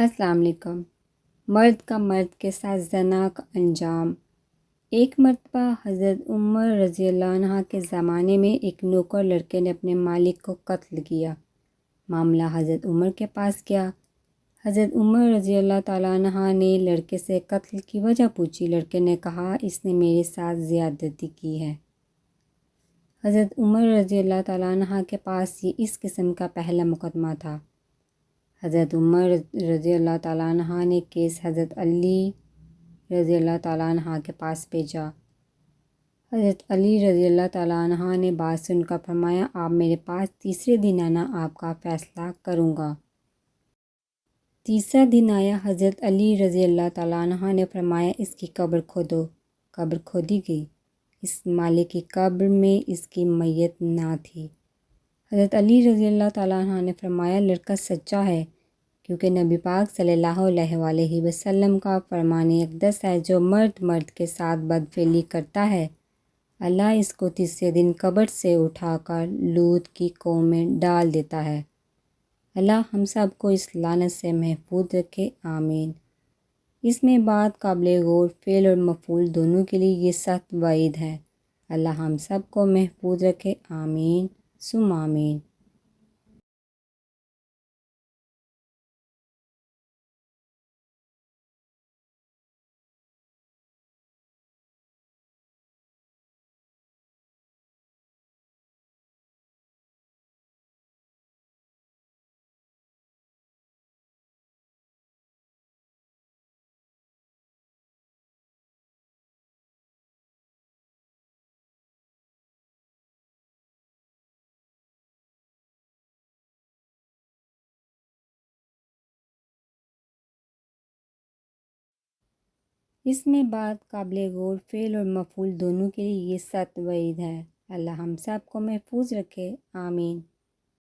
السلام علیکم۔ مرد کا مرد کے ساتھ زنا کا انجام۔ ایک مرتبہ حضرت عمر رضی اللہ عنہ کے زمانے میں ایک نوکر لڑکے نے اپنے مالک کو قتل کیا۔ معاملہ حضرت عمر کے پاس گیا۔ حضرت عمر رضی اللہ تعالیٰ عنہ نے لڑکے سے قتل کی وجہ پوچھی۔ لڑکے نے کہا اس نے میرے ساتھ زیادتی کی ہے۔ حضرت عمر رضی اللہ تعالیٰ عنہ کے پاس یہ اس قسم کا پہلا مقدمہ تھا۔ حضرت عمر رضی اللہ تعالیٰ عنہ نے کیس حضرت علی رضی اللہ تعالیٰ عنہ کے پاس بھیجا۔ حضرت علی رضی اللہ تعالیٰ عنہ نے بات سن کر فرمایا آپ میرے پاس تیسرے دن آنا، آپ کا فیصلہ کروں گا۔ تیسرا دن آیا۔ حضرت علی رضی اللہ تعالیٰ عنہ نے فرمایا اس کی قبر کھودو۔ قبر کھودی گئی۔ اس مالک کی قبر میں اس کی میت نہ تھی۔ حضرت علی رضی اللہ تعالیٰ عنہ نے فرمایا لڑکا سچا ہے، کیونکہ نبی پاک صلی اللہ علیہ وآلہ وسلم کا فرمان اقدس ہے جو مرد مرد کے ساتھ بدفعلی کرتا ہے اللہ اس کو تیسرے دن قبر سے اٹھا کر لوط کی قوم میں ڈال دیتا ہے۔ اللہ ہم سب کو اس لعنت سے محفوظ رکھے، آمین۔ اس میں بات قابل غور فعل اور مفعول دونوں کے لیے یہ سخت وعید ہے۔ اللہ ہم سب کو محفوظ رکھے، آمین ثم آمین۔ اس میں بات قابل غور فعل اور مفعول دونوں کے لیے یہ سخت وعید ہے۔ اللہ ہم سب کو محفوظ رکھے، آمین۔